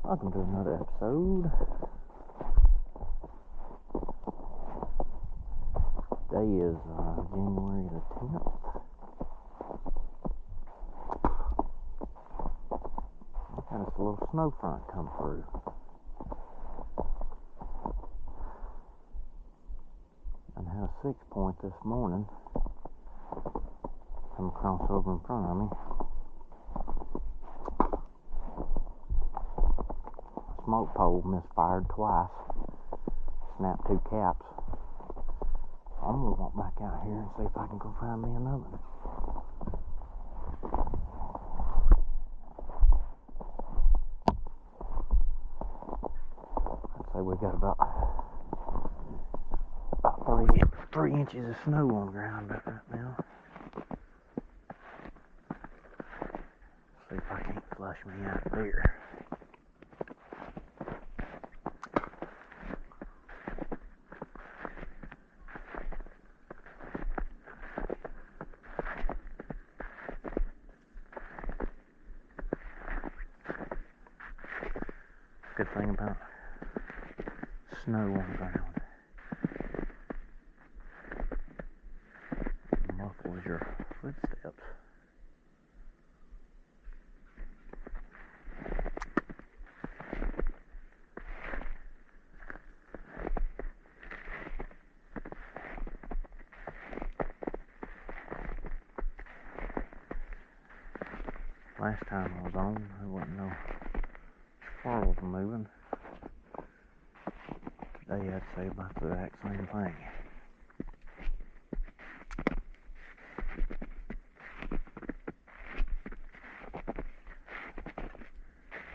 Welcome to another episode. Today is January the 10th. We had this little snow front come through. And had a 6 point this morning come across over in front of me. Smoke pole misfired twice, snapped 2 caps. So I'm gonna walk back out here and see if I can go find me another one. I'd say we got about 3 inches of snow on the ground right now. See if I can't flush me out of there. Good thing about snow on the ground, it muffles your footsteps. Last time I was on, there wasn't no squirrels moving. Today I'd say about the exact same thing.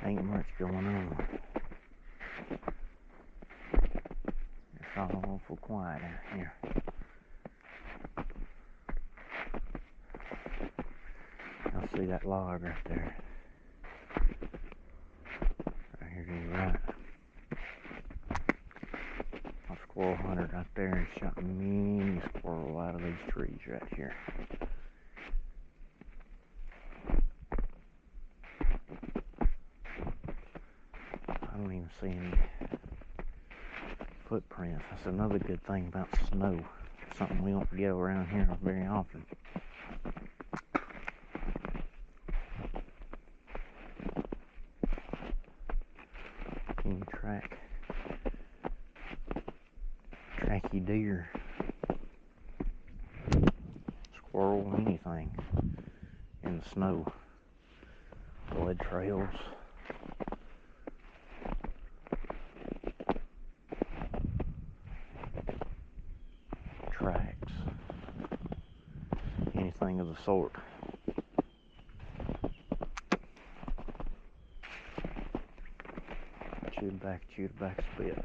Ain't much going on. It's all awful quiet out here. I'll see that log right there. Right here to the right. A squirrel hunter right there and shot many squirrel out of these trees right here. I don't even see any footprints. That's another good thing about snow. Something we don't get around here very often. You can track your deer, squirrel, anything in the snow. Blood trails. Tracks. Anything of the sort. Chew the back spit.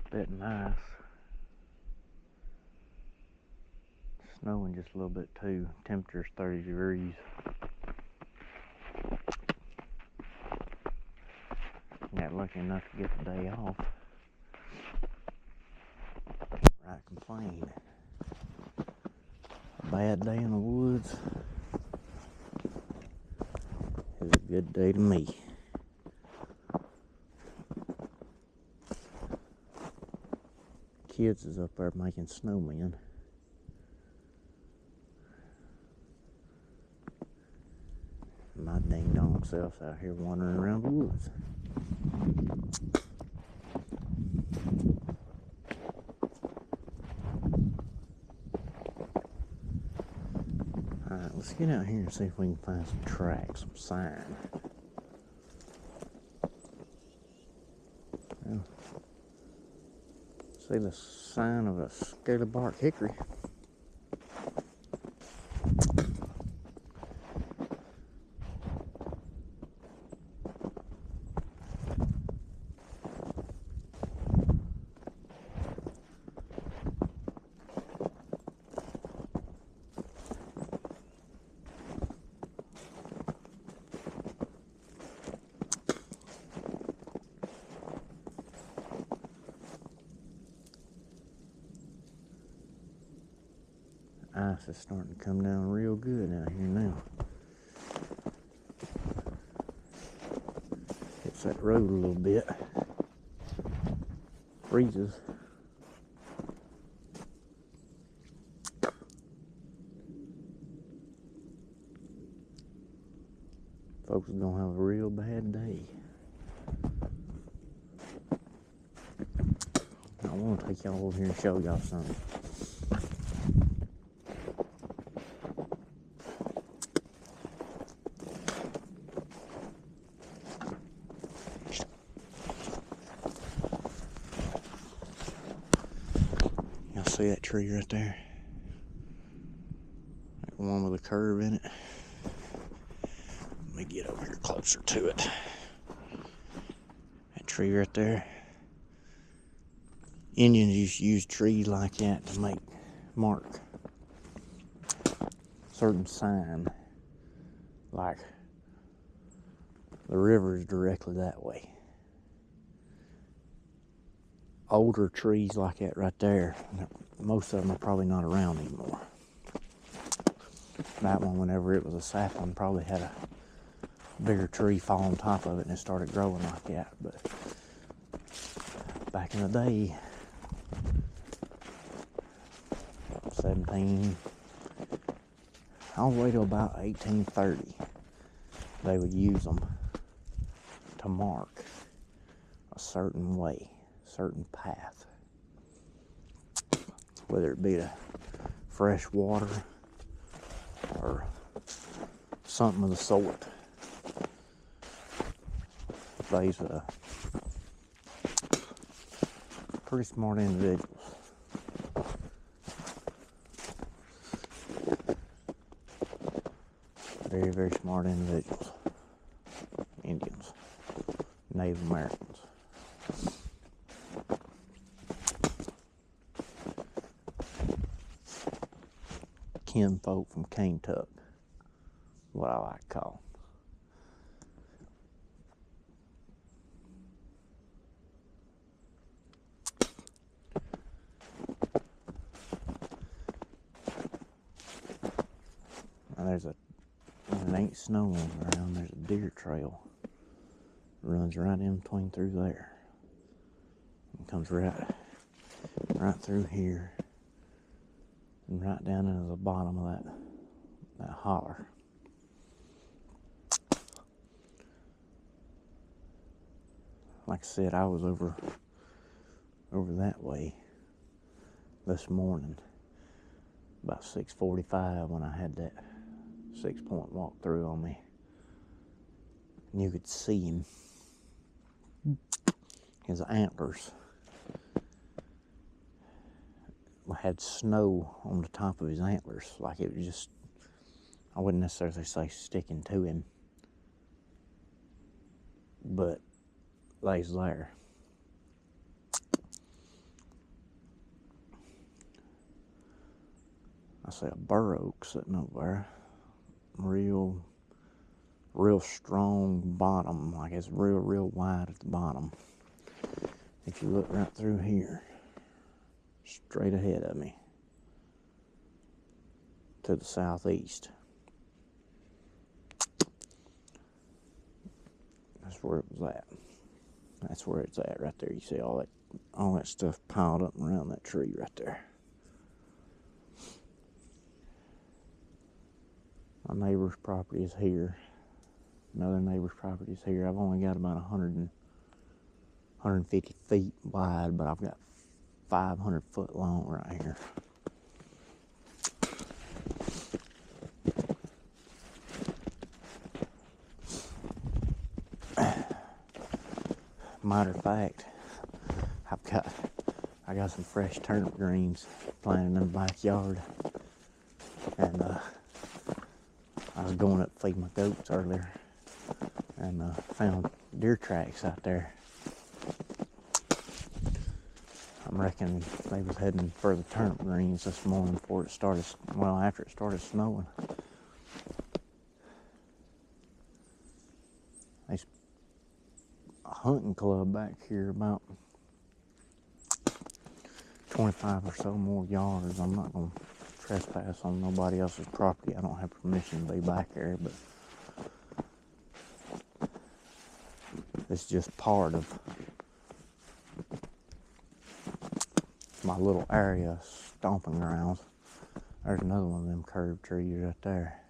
Spitting ice. Snowing just a little bit too. Temperature's 30 degrees. Got lucky enough to get the day off. Right, complain. A bad day in the woods is a good day to me. Kids is up there making snowmen. My ding dong self's out here wandering around the woods. Alright, let's get out here and see if we can find some tracks, some sign. Well, see the sign of a scaly bark hickory. ice is starting to come down real good out here now. Hits that road a little bit. Freezes. Folks are gonna have a real bad day. I want to take y'all over here and show y'all something. Y'all see that tree right there? That one with a curve in it. Let me get over here closer to it. That tree right there. Indians used to use trees like that to mark certain sign, like the river is directly that way. Older trees like that right there, most of them are probably not around anymore. That one, whenever it was a sapling, probably had a bigger tree fall on top of it and it started growing like that. But back in the day, 17, all the way to about 1830, they would use them to mark a certain way, certain path, whether it be to fresh water or something of the sort. They's pretty smart individuals. Very, very smart individuals. Indians, Native Americans. Kinfolk from Kaintuck, what I like to call. Now when it ain't snowing around, there's a deer trail that runs right in between through there. It comes right through here and right down into the bottom of that holler. Like I said, I was over that way this morning about 6:45 when I had that 6-point walkthrough on me, and you could see him, his antlers had snow on the top of his antlers, like it was just, I wouldn't necessarily say sticking to him, but they's there. I see a bur oak sitting over there, real strong bottom, like it's real wide at the bottom. If you look right through here, straight ahead of me, to the southeast, that's where it was at. That's where it's at right there. You see all that stuff piled up around that tree right there. My neighbor's property is here. Another neighbor's property is here. I've only got about 150 feet wide, but I've got 500 foot long right here. Matter of fact, I got some fresh turnip greens planted in the backyard, and I was going up to feed my goats earlier, and found deer tracks out there. I reckon they was heading for the turnip greens this morning after it started snowing. There's a hunting club back here about 25 or so more yards. I'm not going to trespass on nobody else's property. I don't have permission to be back there, but it's just part of my little area stomping grounds. There's another one of them curved trees right there.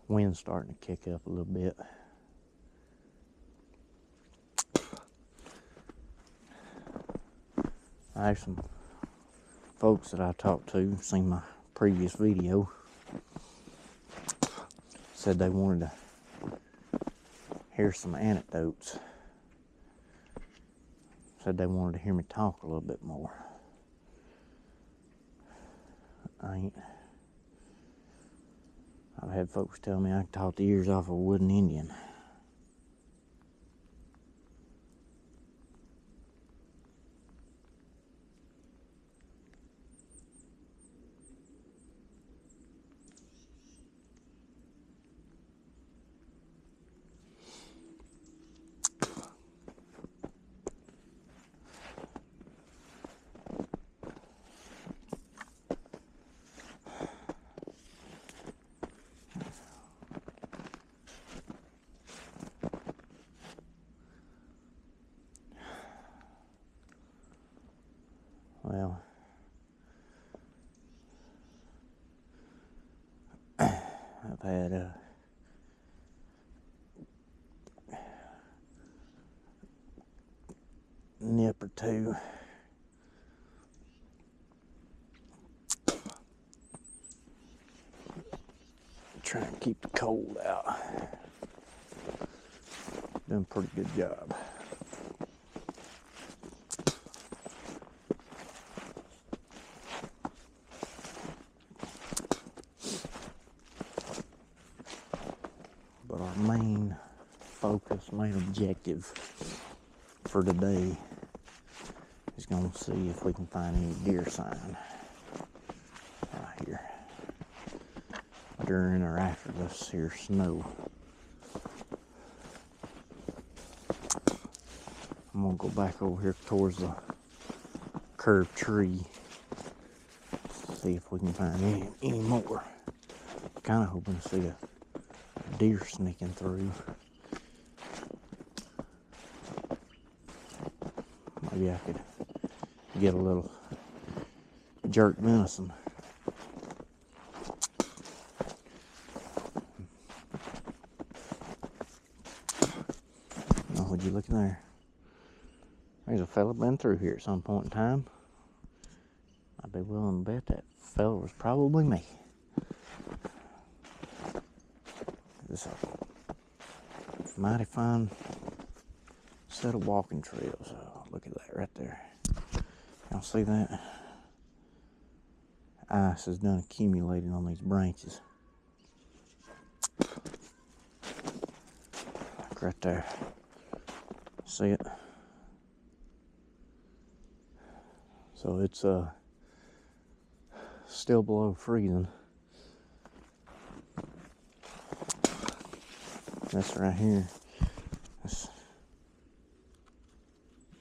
Wind's starting to kick up a little bit. I have some folks that I talked to, seen my previous video, said they wanted to hear some anecdotes. Said they wanted to hear me talk a little bit more. I've had folks tell me I can talk the ears off a wooden Indian. Well, I've had a nip or two. Trying to keep the cold out. Doing a pretty good job. But our main focus, main objective for today is going to see if we can find any deer sign right here during or after this here snow. I'm going to go back over here towards the curved tree, see if we can find any more. Kind of hoping to see a deer sneaking through. Maybe I could get a little jerk venison. Oh, would you look in there? There's a fella been through here at some point in time. I'd be willing to bet that fella was probably me. This is a mighty fine set of walking trails. Oh, look at that right there. Y'all see that? Ice is done accumulating on these branches. Like right there. See it? So it's still below freezing. This right here, it's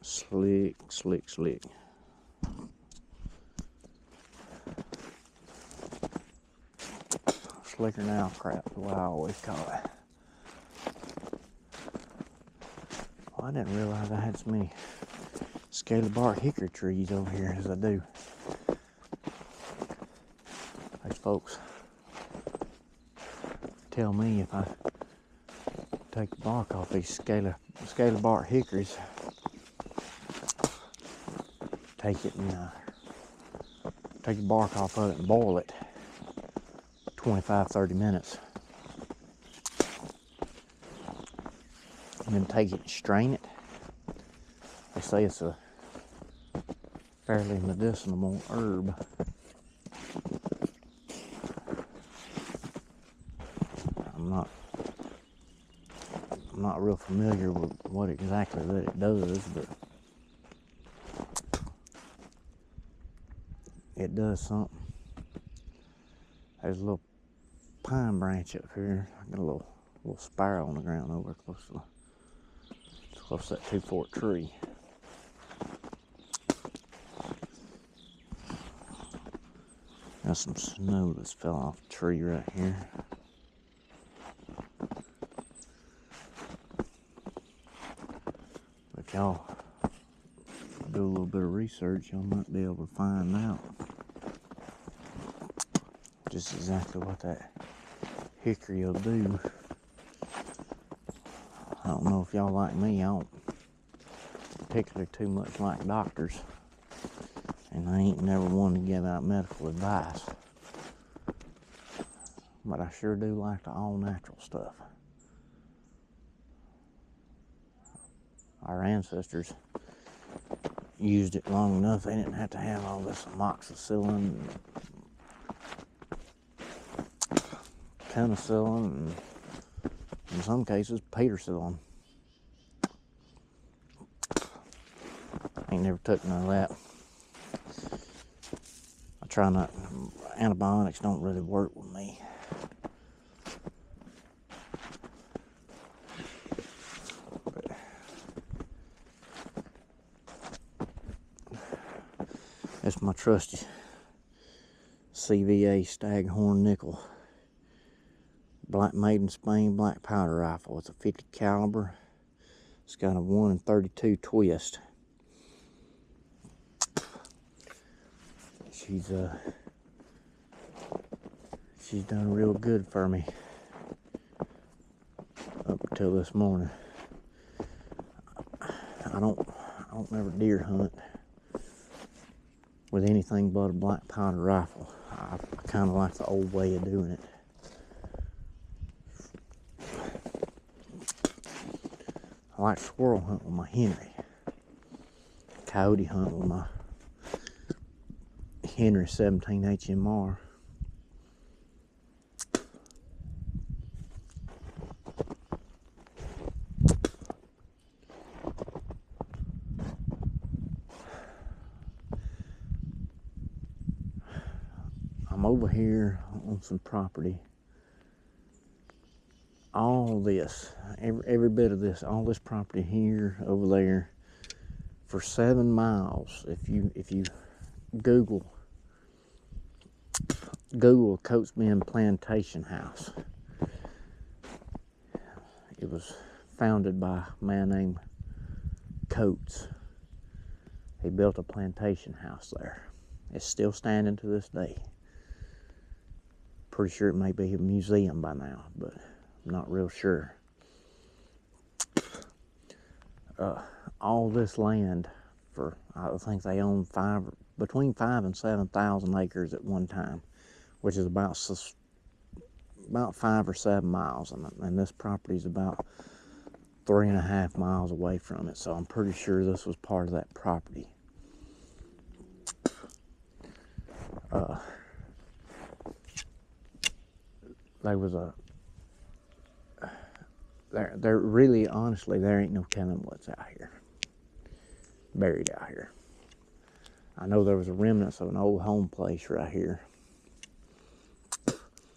slick. Slicker than owl crap, is what I always call it. Well, I didn't realize I had so many scaly bark hickory trees over here as I do. These folks tell me if I take the bark off these scaly bark hickories, take the bark off of it and boil it 25-30 minutes, and then take it and strain it. They say it's a fairly medicinal herb. I'm not real familiar with what exactly that it does, but it does something. There's a little pine branch up here. I got a little spiral on the ground over close to that 2-fork tree. Got some snow that's fell off the tree right here. If y'all do a little bit of research, y'all might be able to find out just exactly what that hickory will do. I don't know if y'all like me, I don't particularly too much like doctors, and I ain't never one to give out medical advice, but I sure do like the all natural stuff. Our ancestors used it long enough, they didn't have to have all this amoxicillin, penicillin, and in some cases penicillin. Ain't never took none of that. I try not, antibiotics don't really work with me. That's my trusty CVA Staghorn nickel, made in Spain black powder rifle. It's a 50 caliber. It's got a 1 in 32 twist. She's done real good for me up until this morning. I don't never deer hunt with anything but a black powder rifle. I kind of like the old way of doing it. I like squirrel hunt with my Henry. Coyote hunt with my Henry 17 HMR. I'm over here on some property. All this, every bit of this, all this property here, over there, for 7 miles. If you Google Coates Bend Plantation House, it was founded by a man named Coates. He built a plantation house there. It's still standing to this day. Pretty sure it may be a museum by now, but I'm not real sure. All this land, for I think they own between 5,000 and 7,000 acres at one time, which is about 5 or 7 miles, and this property is about 3.5 miles away from it. So I'm pretty sure this was part of that property. There was there really, honestly, there ain't no telling what's out here, buried out here. I know there was a remnants of an old home place right here,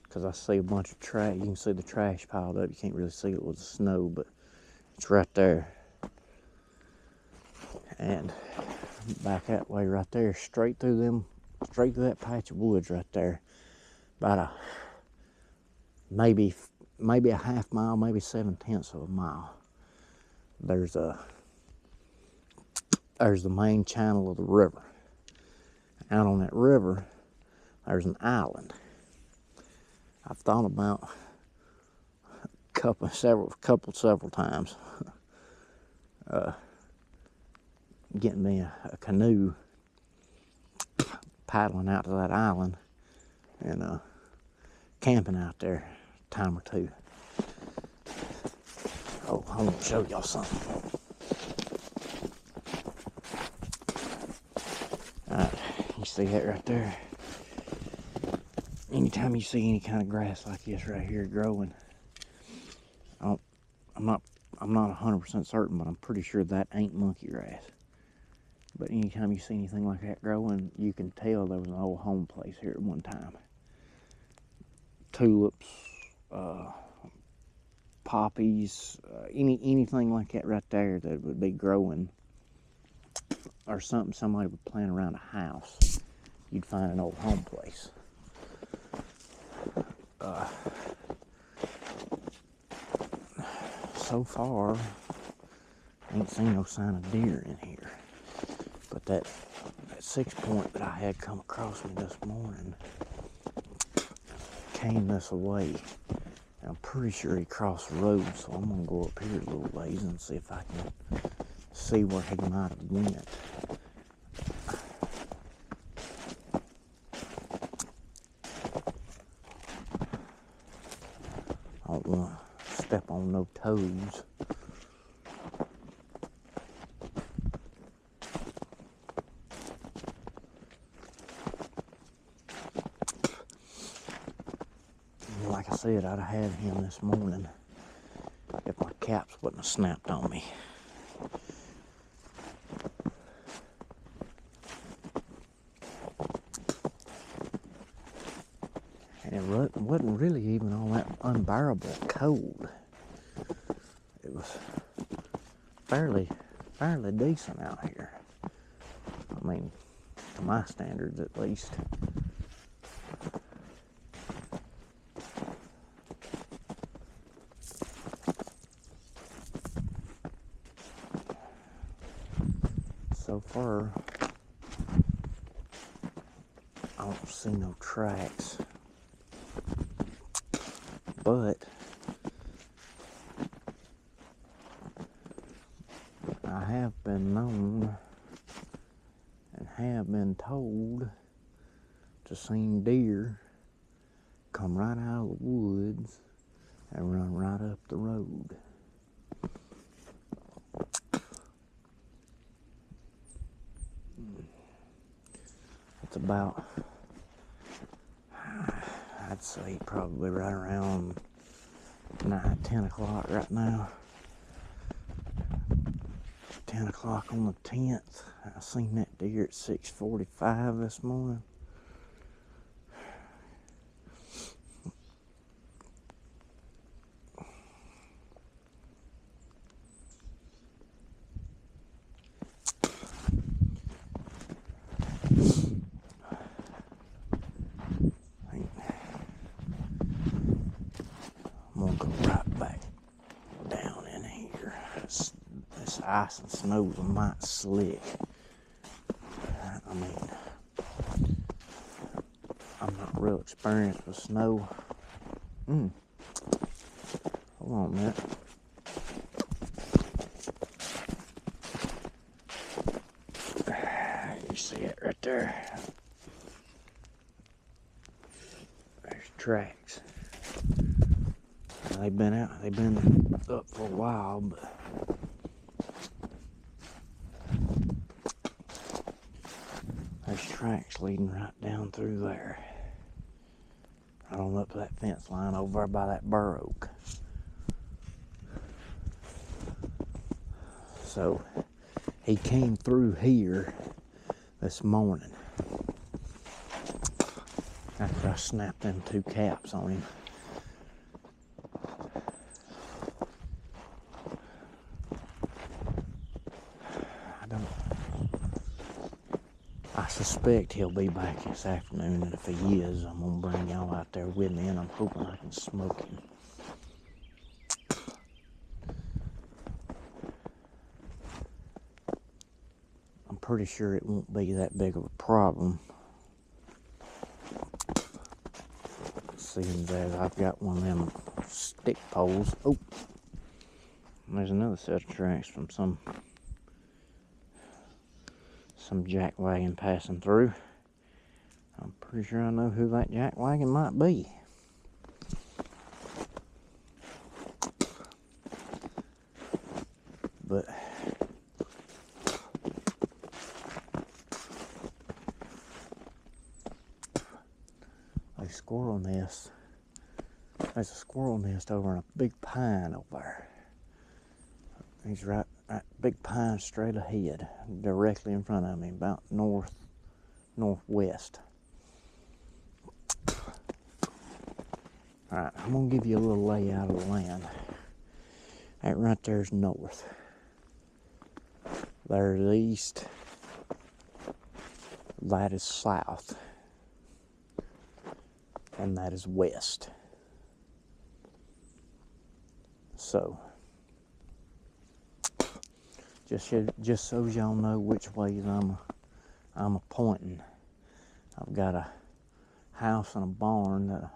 because I see a bunch of trash. You can see the trash piled up. You can't really see it with the snow, but it's right there. And back that way right there, straight through that patch of woods right there, about maybe a half mile, maybe 7/10 of a mile. There's the main channel of the river. Out on that river, there's an island. I've thought about several times getting me a canoe, paddling out to that island, and camping out there a time or two. Oh, I want to show y'all something. Alright, you see that right there? Anytime you see any kind of grass like this right here growing, I'm not 100% certain, but I'm pretty sure that ain't monkey grass. But anytime you see anything like that growing, you can tell there was an old home place here at one time. Tulips, poppies, anything like that right there that would be growing, or something somebody would plant around a house, you'd find an old home place. so far, ain't seen no sign of deer in here. But that 6-point that I had come across me this morning came this way. And I'm pretty sure he crossed the road, so I'm gonna go up here a little ways and see if I can see where he might have went. I don't want to step on no toes. Like I said, I'd have had him this morning if my caps wouldn't have snapped on me. And it wasn't really even all that unbearable cold. It was fairly decent out here. I mean, to my standards at least. So far, I don't see no tracks, but I have been known and have been told to see deer come right out of the woods and run right up the road. It's about, I'd say probably right around 10 o'clock right now. 10 o'clock on the 10th. I seen that deer at 6:45 this morning. I'm gonna go right back down in here. This ice and snow is mighty slick. I mean, I'm not real experienced with snow. Hold on a minute. You see it right there? There's tracks. They've been up for a while, but there's tracks leading right down through there. Right on up to that fence line over there by that bur oak. So he came through here this morning after I snapped them 2 caps on him. I suspect he'll be back this afternoon, and if he is, I'm gonna bring y'all out there with me, and I'm hoping I can smoke him. I'm pretty sure it won't be that big of a problem, seeing as I've got one of them stick poles. Oh, and there's another set of tracks from some jack wagon passing through. I'm pretty sure I know who that jack wagon might be. But a squirrel nest. There's a squirrel nest over in a big pine over there. He's right big pine straight ahead, directly in front of me, about northwest. Alright, I'm gonna give you a little layout of the land. That right there's north. There's east. That is south. And that is west. So just so y'all know which ways I'm a pointing. I've got a house and a barn that a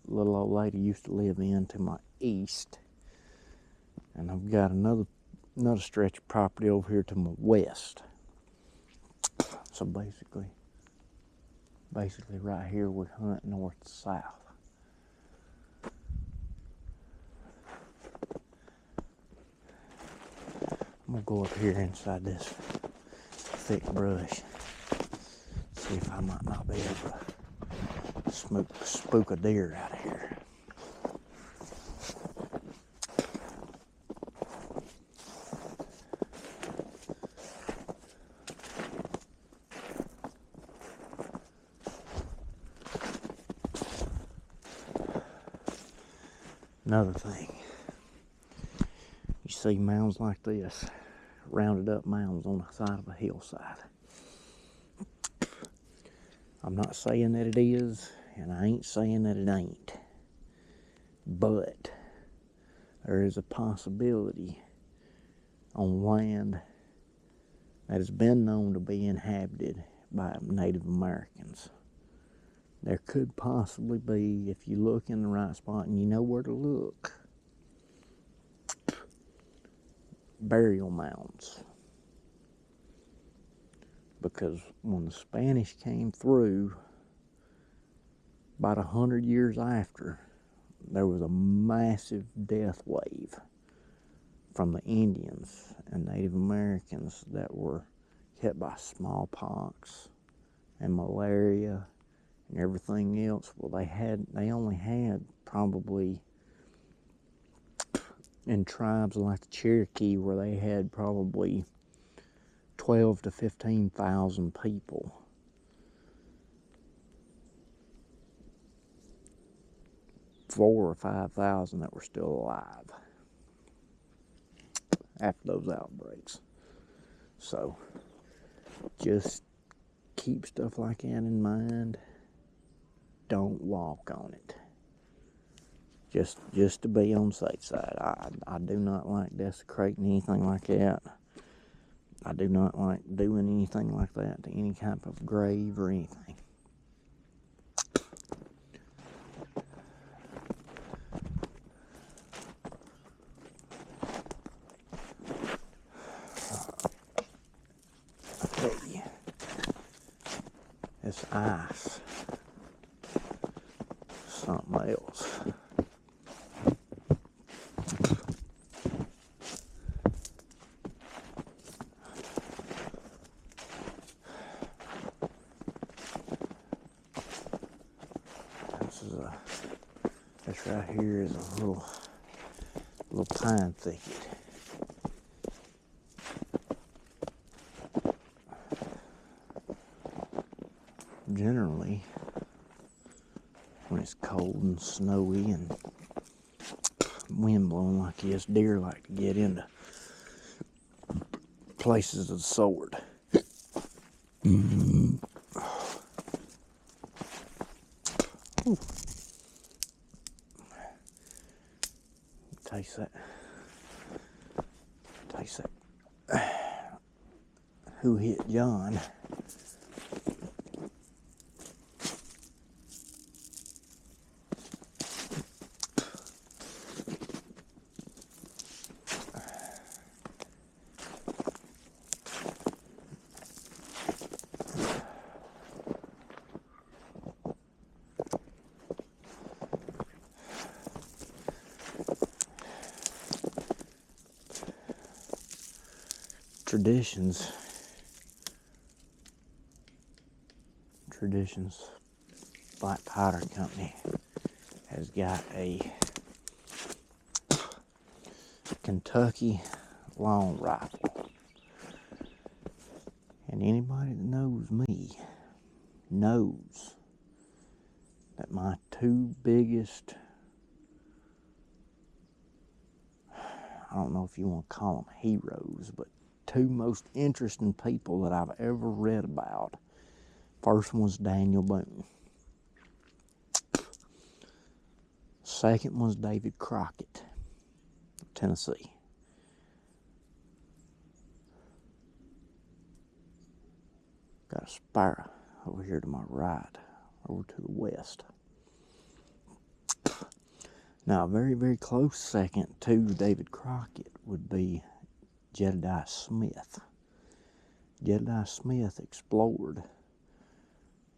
little old lady used to live in to my east, and I've got another stretch of property over here to my west. So basically right here we hunt north to south. I'm gonna go up here inside this thick brush, see if I might not be able to spook a deer out of here. Another thing, you see mounds like this, rounded up mounds on the side of a hillside. I'm not saying that it is, and I ain't saying that it ain't, but there is a possibility on land that has been known to be inhabited by Native Americans. There could possibly be, if you look in the right spot and you know where to look, burial mounds. Because when the Spanish came through, about 100 years after, there was a massive death wave from the Indians and Native Americans that were hit by smallpox and malaria and everything else. Well, they only had probably, in tribes like the Cherokee, where they had probably 12 to 15,000 people. Four or 5,000 that were still alive after those outbreaks. So just keep stuff like that in mind. Don't walk on it. Just to be on the safe side. I do not like desecrating anything like that. I do not like doing anything like that to any type of grave or anything. Okay. This ice. Something else. This right here is a little pine thicket. Generally, when it's cold and snowy and wind blowing like this, deer like to get into places of the sword. Taste that. Who hit John? Traditions Black Powder Company has got a Kentucky long rifle, and anybody that knows me knows that my two biggest, I don't know if you want to call them heroes, but two most interesting people that I've ever read about. First one was Daniel Boone. Second one was David Crockett, Tennessee. Aspira over here to my right, over to the west. Now, a very, very close second to David Crockett would be Jedediah Smith. Jedediah Smith explored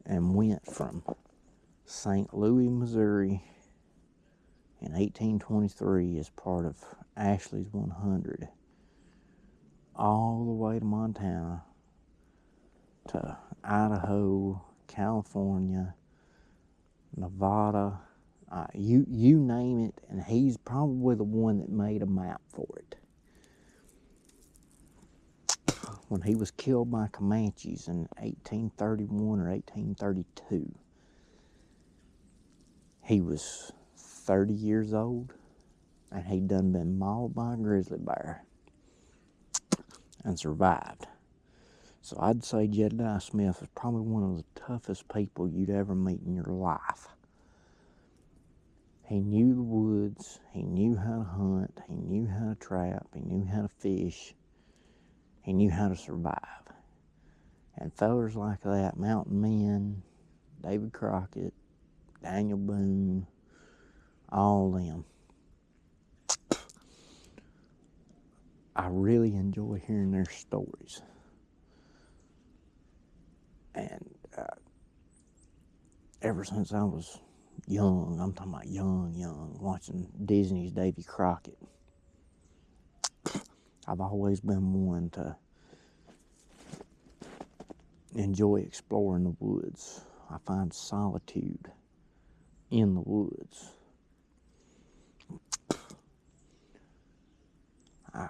and went from St. Louis, Missouri in 1823 as part of Ashley's 100 all the way to Montana to Idaho, California, Nevada, you name it, and he's probably the one that made a map for it. When he was killed by Comanches in 1831 or 1832, he was 30 years old, and he'd done been mauled by a grizzly bear and survived. So I'd say Jedediah Smith was probably one of the toughest people you'd ever meet in your life. He knew the woods, he knew how to hunt, he knew how to trap, he knew how to fish, he knew how to survive. And fellers like that, Mountain Men, David Crockett, Daniel Boone, all them, I really enjoy hearing their stories. And ever since I was young, I'm talking about young, watching Disney's Davy Crockett, I've always been one to enjoy exploring the woods. I find solitude in the woods. I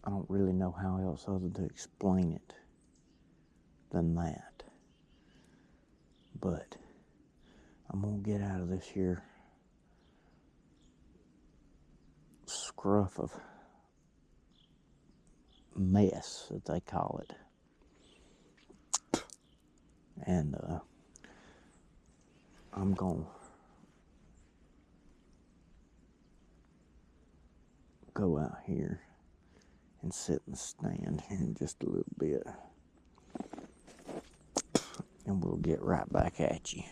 don't really know how else other to explain it than that. But I'm gonna get out of this here scruff of mess that they call it. And I'm gonna go out here and sit and stand here in just a little bit, and we'll get right back at you.